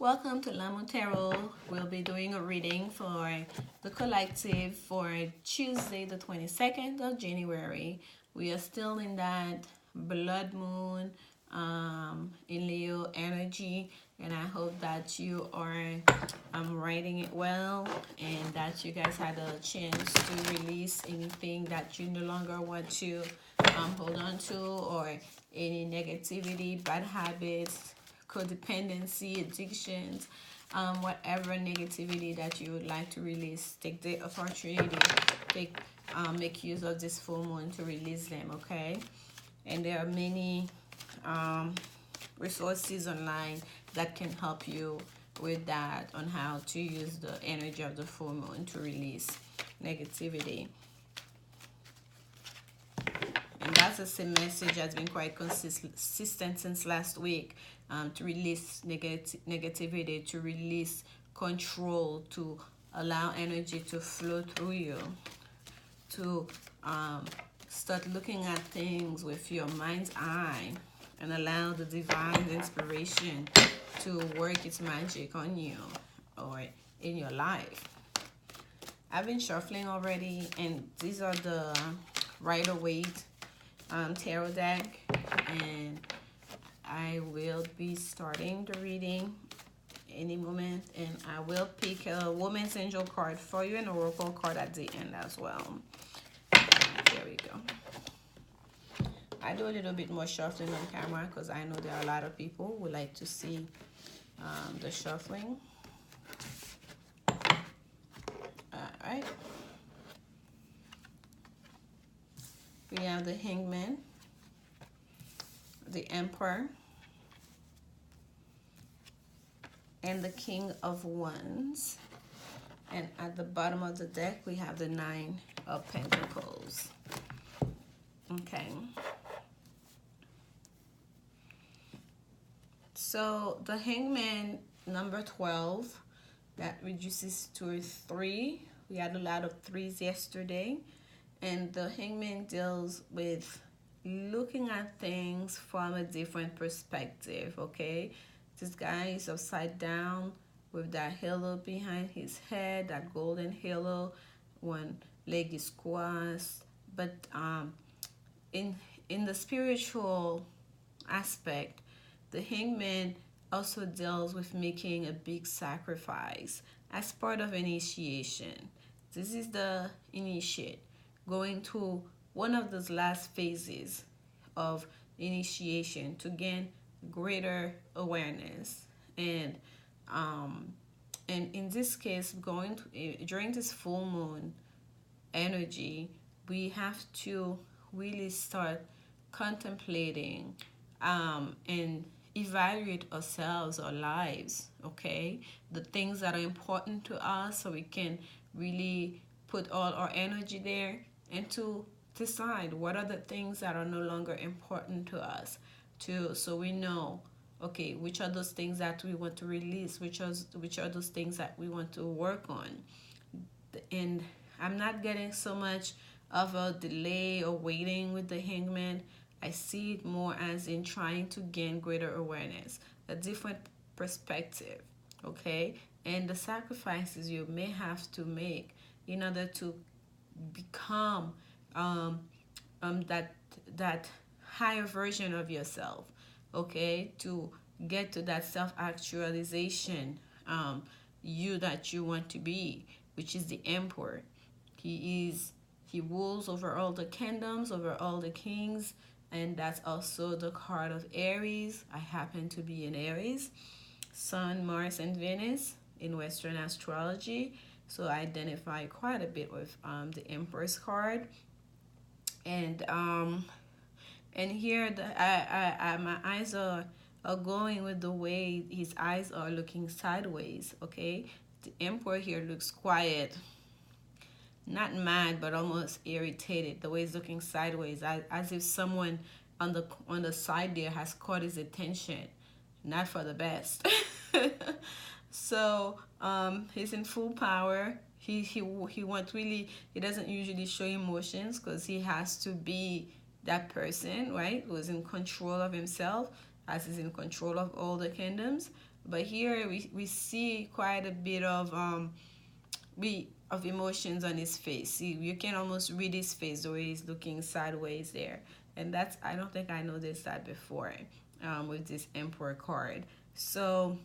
Welcome to Lanmou Tarot. We'll be doing a reading for the collective for Tuesday, the 22nd of January. We are still in that blood moon in Leo energy, and I hope that you are writing it well and that you guys had a chance to release anything that you no longer want to hold on to, or any negativity, bad habits, codependency, addictions, whatever negativity that you would like to release. Take the opportunity, make use of this full moon to release them, okay? And there are many resources online that can help you with that, on how to use the energy of the full moon to release negativity. And that's the same message that's been quite consistent since last week, to release negativity, to release control, to allow energy to flow through you, to start looking at things with your mind's eye and allow the divine inspiration to work its magic on you or in your life. I've been shuffling already, and these are the Rider-Waite tarot deck, and I will be starting the reading any moment, and I will pick a woman's angel card for you and a oracle card at the end as well. There we go. I do a little bit more shuffling on camera because I know there are a lot of people who like to see the shuffling. Alright. We have the Hangman, the Emperor, and the King of Wands. And at the bottom of the deck, we have the Nine of Pentacles. Okay. So the Hangman, number 12, that reduces to a 3. We had a lot of 3s yesterday. And the Hangman deals with looking at things from a different perspective, okay? This guy is upside down with that halo behind his head, that golden halo. One leg is crossed. But in the spiritual aspect, the Hangman also deals with making a big sacrifice as part of initiation. This is the initiate, going to one of those last phases of initiation to gain greater awareness. And in this case, during this full moon energy, we have to really start contemplating and evaluate ourselves, our lives, okay? The things that are important to us, so we can really put all our energy there, and to decide what are the things that are no longer important to us, so we know, okay, which are those things that we want to release, which are those things that we want to work on. And I'm not getting so much of a delay or waiting with the Hangman. I see it more as in trying to gain greater awareness, a different perspective, okay? And the sacrifices you may have to make in order to become that higher version of yourself, okay? To get to that self-actualization, you that you want to be, which is the Emperor. He rules over all the kingdoms, over all the kings, and that's also the card of Aries. I happen to be in Aries, Sun, Mars, and Venus in Western astrology, so I identify quite a bit with the Empress card. And here my eyes are going with the way his eyes are looking sideways, okay? The Emperor here looks quiet, not mad, but almost irritated. The way he's looking sideways, as if someone on the side there has caught his attention, not for the best. So he's in full power. He won't really. He doesn't usually show emotions because he has to be that person, right, who's in control of himself, as he's in control of all the kingdoms. But here we see quite a bit of emotions on his face. See, you can almost read his face the way he's looking sideways there. And that's, I don't think I noticed that before, with this Emperor card. So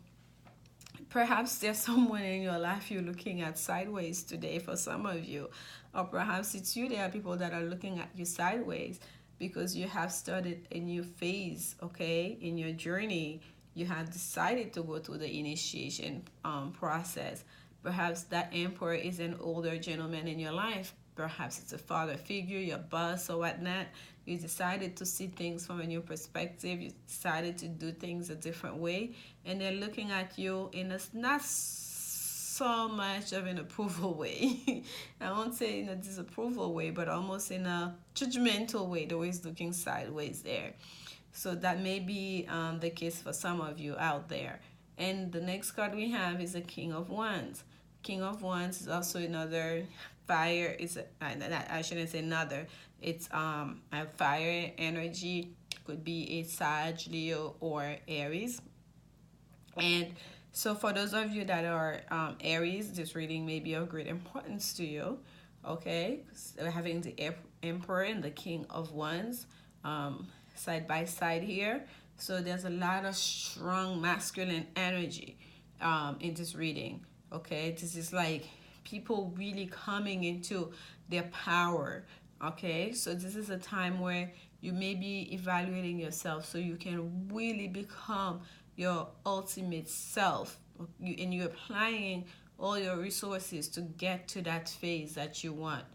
perhaps there's someone in your life you're looking at sideways today for some of you. Or perhaps it's you, there are people that are looking at you sideways because you have started a new phase, okay, in your journey. You have decided to go through the initiation process. Perhaps that emperor is an older gentleman in your life. Perhaps it's a father figure, your boss or whatnot. You decided to see things from a new perspective. You decided to do things a different way. And they're looking at you in a not so much of an approval way. I won't say in a disapproval way, but almost in a judgmental way. They're always looking sideways there. So that may be the case for some of you out there. And the next card we have is the King of Wands. King of Wands is also another fire. I shouldn't say another. It's a fire energy. Could be a Sag, Leo, or Aries. And so for those of you that are Aries, this reading may be of great importance to you. Okay, so having the Emperor and the King of Wands side by side here. So there's a lot of strong masculine energy in this reading. Okay, this is like people really coming into their power. Okay, so this is a time where you may be evaluating yourself so you can really become your ultimate self, and you're applying all your resources to get to that phase that you want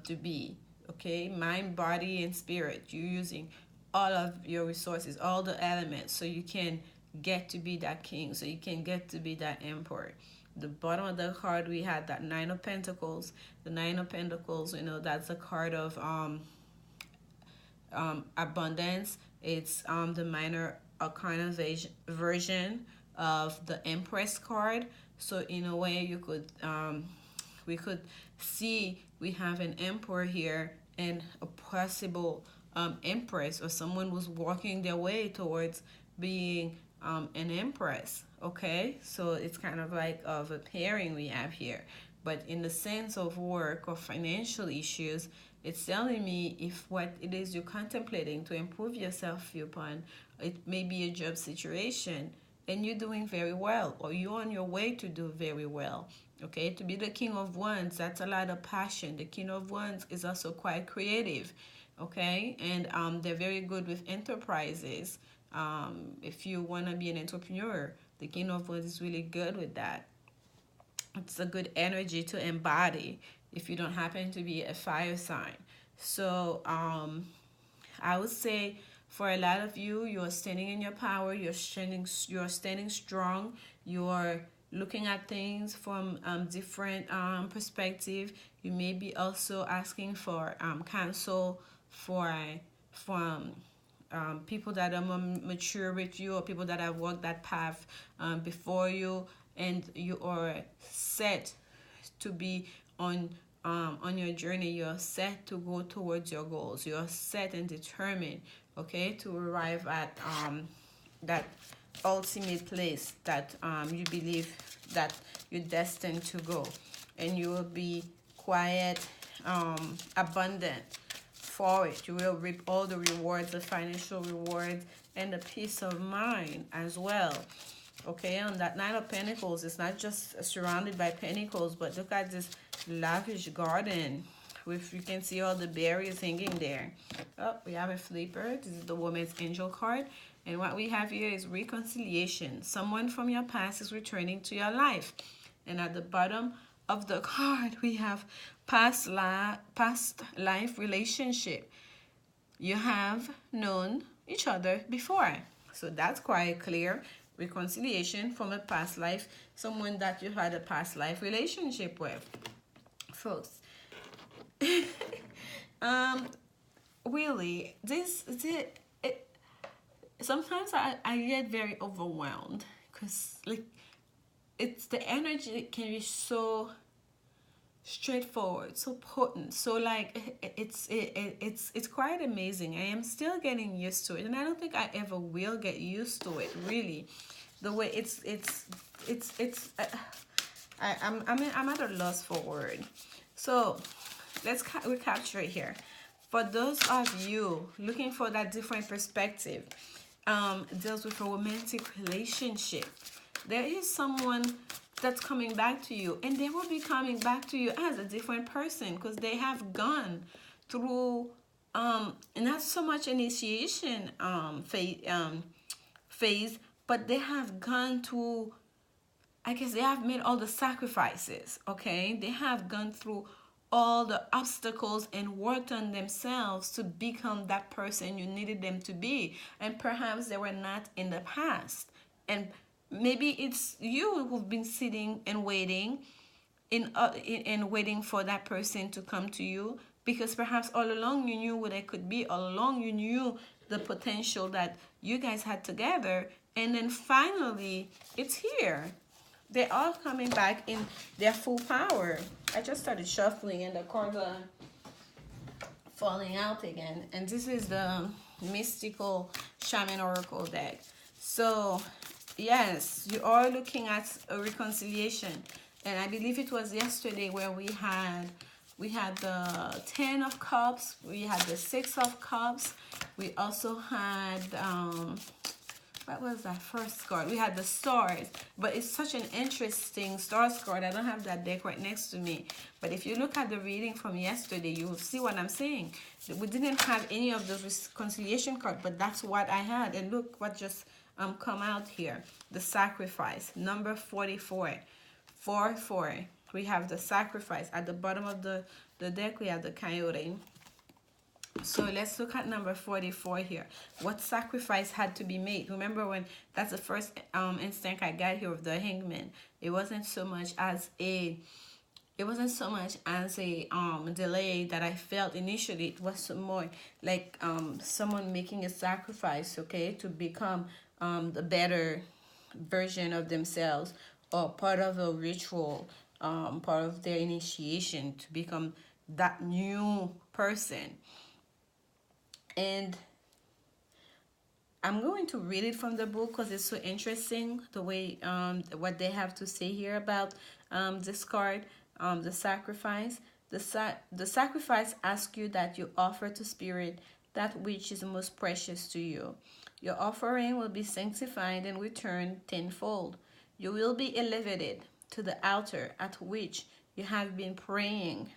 to be. Okay, mind, body, and spirit. You're using all of your resources, all the elements, so you can get to be that king, so you can get to be that emperor. The bottom of the card, we had that Nine of Pentacles. The Nine of Pentacles, that's a card of abundance. It's the minor arcana version of the Empress card. So in a way, you could we could see we have an emperor here and a possible empress, or someone who's walking their way towards being an empress. Okay, so it's kind of like of a pairing we have here. But in the sense of work or financial issues, it's telling me if what it is you're contemplating to improve yourself upon, it may be a job situation and you're doing very well, or you're on your way to do very well. Okay, to be the King of Wands, that's a lot of passion. The King of Wands is also quite creative. Okay, and they're very good with enterprises. If you want to be an entrepreneur, the King of Wands is really good with that. It's a good energy to embody if you don't happen to be a fire sign. So I would say for a lot of you, you're standing in your power, you're standing strong, you're looking at things from different perspective. You may be also asking for counsel from people that are more mature with you, or people that have walked that path before you, and you are set to be on your journey. You're set to go towards your goals. You're set and determined, okay, to arrive at that ultimate place that you believe that you're destined to go, and you will be quiet, abundant for it. You will reap all the rewards, the financial rewards, and the peace of mind as well. Okay, on that Nine of Pentacles, it's not just surrounded by pentacles, but look at this lavish garden with, you can see all the berries hanging there. Oh, we have a flipper. This is the Woman's Angel card. And what we have here is reconciliation. Someone from your past is returning to your life. And at the bottom of the card, we have past life relationship. You have known each other before. So that's quite clear. Reconciliation from a past life, someone that you had a past life relationship with. Folks, really, sometimes I get very overwhelmed because like it's the energy can be so straightforward, so potent, so like it's quite amazing. I am still getting used to it, and I don't think I ever will get used to it, really. the way it's I'm at a loss for word. So let's recapture it here. For those of you looking for that different perspective, deals with a romantic relationship. There is someone that's coming back to you, and they will be coming back to you as a different person because they have gone through not so much initiation phase, but they have gone to, I guess they have made all the sacrifices, okay? They have gone through all the obstacles and worked on themselves to become that person you needed them to be. And perhaps they were not in the past. And maybe it's you who've been sitting and waiting in waiting for that person to come to you, because perhaps all along you knew what it could be, all along you knew the potential that you guys had together, and then finally it's here. They're all coming back in their full power. I just started shuffling and the cards are falling out again, and this is the mystical shaman oracle deck. So yes, you are looking at a reconciliation, and I believe it was yesterday where we had the 10 of cups, we had the 6 of cups, we also had what was that first card? We had the stars, but it's such an interesting stars card. I don't have that deck right next to me, but if you look at the reading from yesterday, you will see what I'm saying. We didn't have any of those reconciliation cards, but that's what I had, and look what just come out here. The sacrifice, number 44. 4-4. We have the sacrifice. At the bottom of the deck, we have the coyote. So let's look at number 44 here. What sacrifice had to be made? Remember, when that's the first instinct I got here of the hangman. It wasn't so much as a delay that I felt initially. It was more like someone making a sacrifice, okay, to become the better version of themselves, or part of a ritual, part of their initiation to become that new person. And I'm going to read it from the book because it's so interesting the way what they have to say here about this card, the sacrifice. The sacrifice asks you that you offer to spirit that which is most precious to you. Your offering will be sanctified and returned tenfold. You will be elevated to the altar at which you have been praying,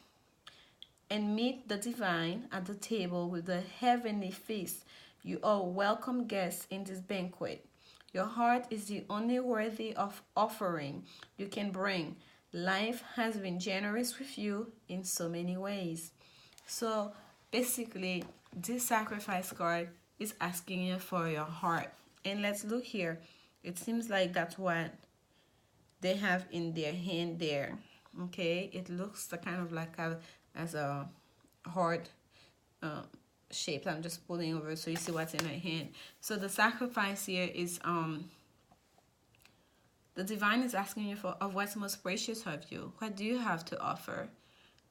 and meet the divine at the table with the heavenly feast. You are welcome guests in this banquet. Your heart is the only worthy of offering you can bring. Life has been generous with you in so many ways. So basically, this sacrifice card is asking you for your heart. And let's look here. It seems like that's what they have in their hand there. Okay, it looks kind of like as a heart shaped. I'm just pulling over so you see what's in her hand. So the sacrifice here is the divine is asking you for of what's most precious of you. What do you have to offer?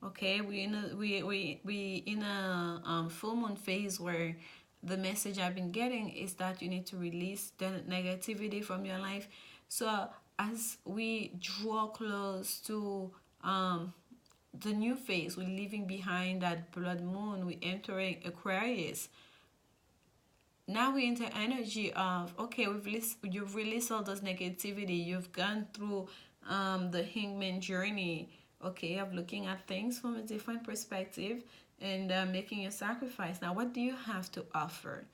Okay, we in a full moon phase where the message I've been getting is that you need to release the negativity from your life. So as we draw close to the new phase, we're leaving behind that blood moon, we're entering Aquarius. Now we enter energy of, okay, you've released all this negativity, you've gone through the hangman journey, okay, of looking at things from a different perspective and making a sacrifice. Now what do you have to offer?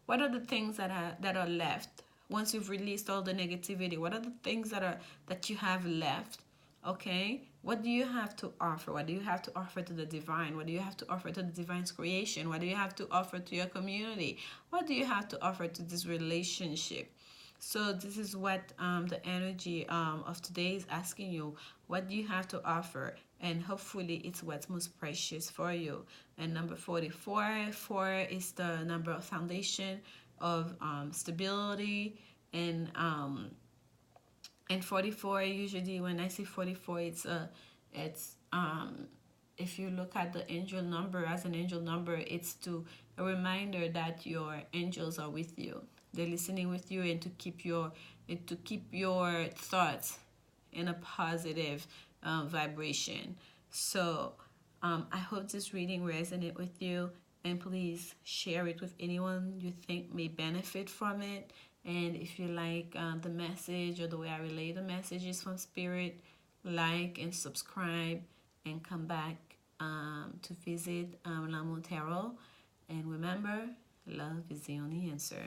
What are the things that are left once you've released all the negativity? What are the things that you have left? Okay, what do you have to offer? What do you have to offer to the divine? What do you have to offer to the divine's creation? What do you have to offer to your community? What do you have to offer to this relationship? So this is what the energy of today is asking you. What do you have to offer? And hopefully it's what's most precious for you. And number 44, 4 is the number of foundation, of stability, and 44, usually when I say 44, it's if you look at the angel number as an angel number, it's a reminder that your angels are with you. they're listening with you, and to keep your thoughts in a positive vibration. So I hope this reading resonated with you, and please share it with anyone you think may benefit from it. And if you like the message or the way I relay the messages from Spirit, like and subscribe, and come back to visit Lanmou Tarot. And remember, love is the only answer.